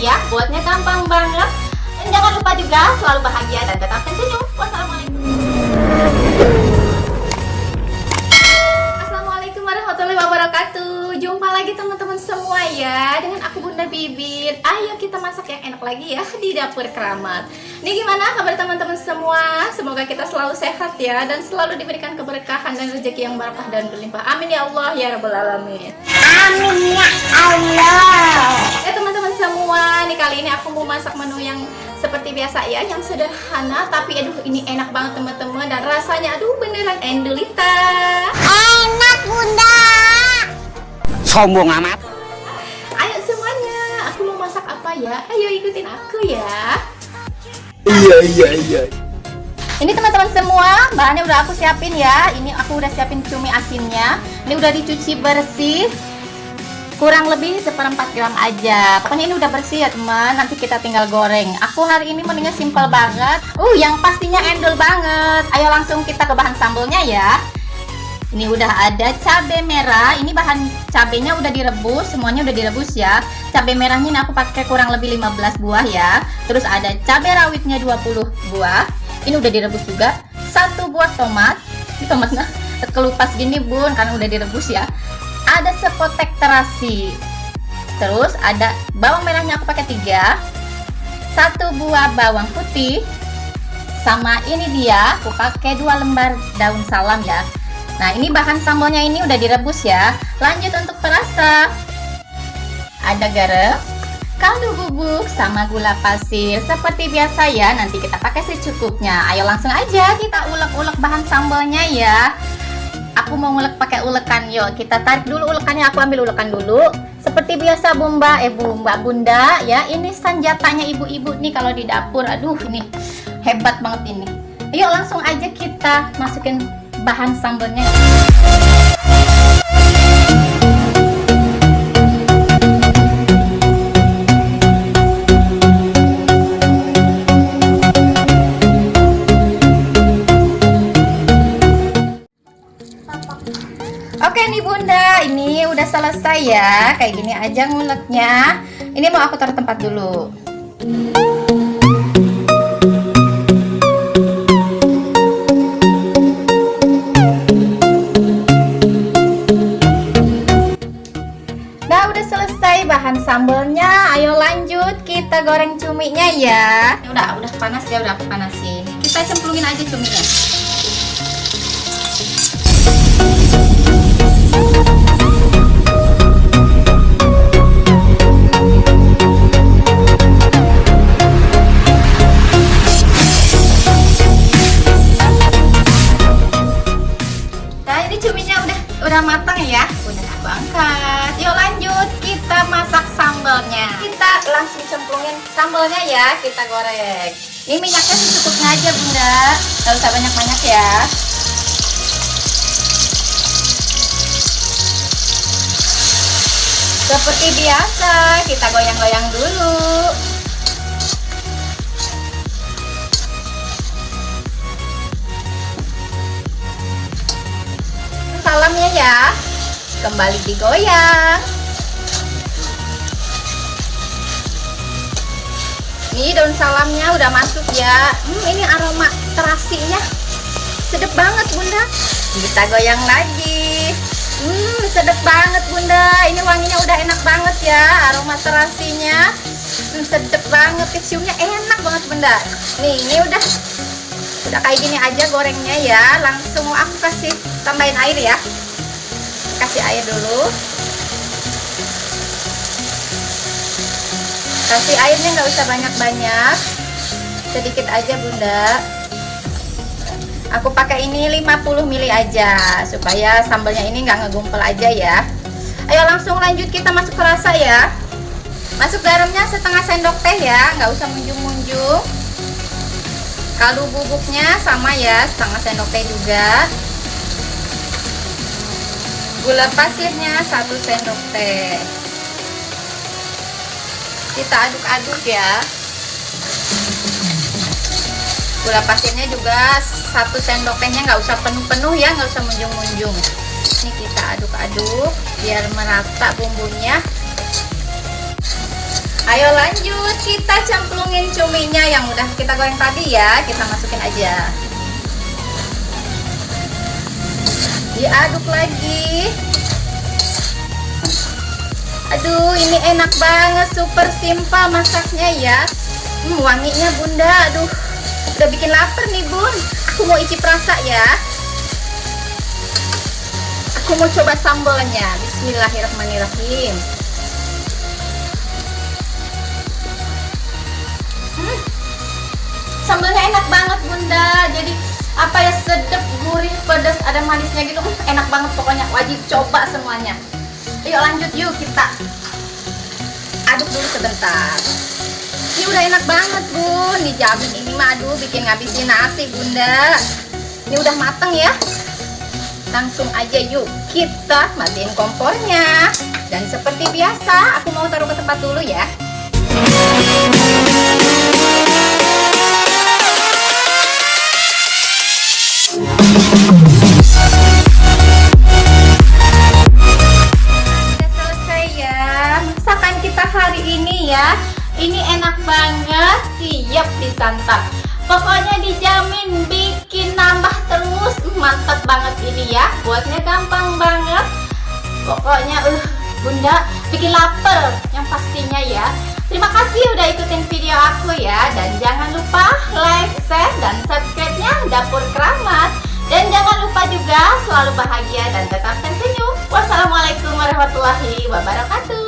ya. Buatnya gampang banget. Dan jangan lupa juga selalu bahagia dan tetap tersenyum. Wassalamualaikum. Assalamualaikum warahmatullahi wabarakatuh. Jumpa lagi teman-teman semua ya, dengan aku Bunda Bibit. Ayo kita masak yang enak lagi ya di dapur keramat. Nih gimana kabar teman-teman semua? Semoga kita selalu sehat ya, dan selalu diberikan keberkahan dan rezeki yang berkah dan berlimpah. Amin ya Allah ya Rabbal Alamin. Amin ya Allah. Ya teman-teman semua, nih kali ini aku mau masak menu yang seperti biasa ya, yang sederhana tapi aduh ini enak banget teman-teman, dan rasanya aduh beneran endulita. Enak Bunda. Sombong amat. Ayo semuanya, aku mau masak apa ya? Ayo ikutin aku ya. Iya. Ini teman-teman semua, bahannya udah aku siapin ya. Ini aku udah siapin cumi asinnya. Ini udah dicuci bersih, kurang lebih 1/4 gram aja. Pokoknya ini udah bersih ya teman. Nanti kita tinggal goreng. Aku hari ini menunya simple banget. Yang pastinya endul banget. Ayo langsung kita ke bahan sambelnya ya. Ini udah ada cabai merah. Ini bahan cabenya udah direbus, semuanya udah direbus ya. Cabai merahnya ini aku pakai kurang lebih 15 buah ya. Terus ada cabai rawitnya 20 buah. Ini udah direbus juga. 1 buah tomat. Ini tomatnya kelupas gini bun, karena udah direbus ya. Ada sepotek terasi. Terus ada bawang merahnya aku pakai 3. 1 buah bawang putih. Sama ini dia, aku pakai 2 lembar daun salam ya. Nah ini bahan sambalnya ini udah direbus ya. Lanjut untuk perasa. Ada garam, kaldu bubuk, sama gula pasir. Seperti biasa ya, nanti kita pakai secukupnya. Ayo langsung aja kita ulek-ulek bahan sambalnya ya. Aku mau ngulek pakai ulekan, yuk kita tarik dulu ulekannya. Aku ambil ulekan dulu. Seperti biasa Bunda ya. Ini senjatanya ibu-ibu nih kalau di dapur. Aduh ini hebat banget ini. Yuk langsung aja kita masukin bahan sambalnya. Oke nih Bunda, ini udah selesai ya. Kayak gini aja nguleknya. Ini mau aku taruh tempat dulu. Nah udah selesai bahan sambalnya. Ayo lanjut kita goreng cuminya ya. Udah panas ya, udah aku panasin. Kita cemplungin aja cuminya. Udah matang ya, udah aku angkat. Yuk lanjut kita masak sambalnya. Kita langsung cemplungin sambalnya ya, kita goreng. Ini minyaknya secukupnya aja Bunda, gak usah banyak-banyak ya. Seperti biasa kita goyang-goyang dulu. Salamnya ya, kembali digoyang. Nih daun salamnya udah masuk ya. Ini aroma terasinya sedap banget Bunda. Kita goyang lagi. Sedap banget Bunda. Ini wanginya udah enak banget ya. Aroma terasinya sedap banget. Keciumnya enak banget Bunda. Nih ini udah kayak gini aja gorengnya ya. Langsung aku kasih tambahin air ya. Kasih air dulu. Kasih airnya nggak usah banyak-banyak, sedikit aja Bunda. Aku pakai ini 50 ml aja supaya sambalnya ini nggak ngegumpal aja ya. Ayo langsung lanjut kita masuk ke rasa ya. Masuk garamnya setengah sendok teh ya, nggak usah munjung-munjung. Kaldu bubuknya sama ya, setengah sendok teh juga. Gula pasirnya 1 sendok teh. Kita aduk-aduk ya. Gula pasirnya juga 1 sendok tehnya, nggak usah penuh-penuh ya, nggak usah munjung-munjung. Ini kita aduk-aduk biar merata bumbunya. Ayo lanjut, kita cemplungin cuminya yang udah kita goreng tadi ya. Kita masukin aja. Diaduk lagi. Aduh, ini enak banget, super simpel masaknya ya. Wanginya bunda, aduh, udah bikin lapar nih bun. Aku mau icip rasa ya. Aku mau coba sambalnya. Bismillahirrahmanirrahim. Sambalnya enak banget bunda. Jadi apa ya, sedap, gurih, pedas, ada manisnya gitu. Enak banget pokoknya, wajib coba semuanya. Yuk lanjut yuk, kita aduk dulu sebentar. Ini udah enak banget bun, dijamin ini mah aduh bikin ngabisin nasi bunda. Ini udah mateng ya. Langsung aja yuk kita matiin kompornya. Dan seperti biasa aku mau taruh ke tempat dulu ya. Masakan kita hari ini ya, ini enak banget, siap disantap. Pokoknya dijamin bikin nambah terus, mantap banget ini ya. Buatnya gampang banget. Pokoknya bunda bikin lapar yang pastinya ya. Terima kasih udah ikutin video aku ya. Dan jangan lupa like, share, dan subscribe-nya Dapur Keramat. Dan jangan lupa juga selalu bahagia dan tetap tersenyum. Wassalamualaikum warahmatullahi wabarakatuh.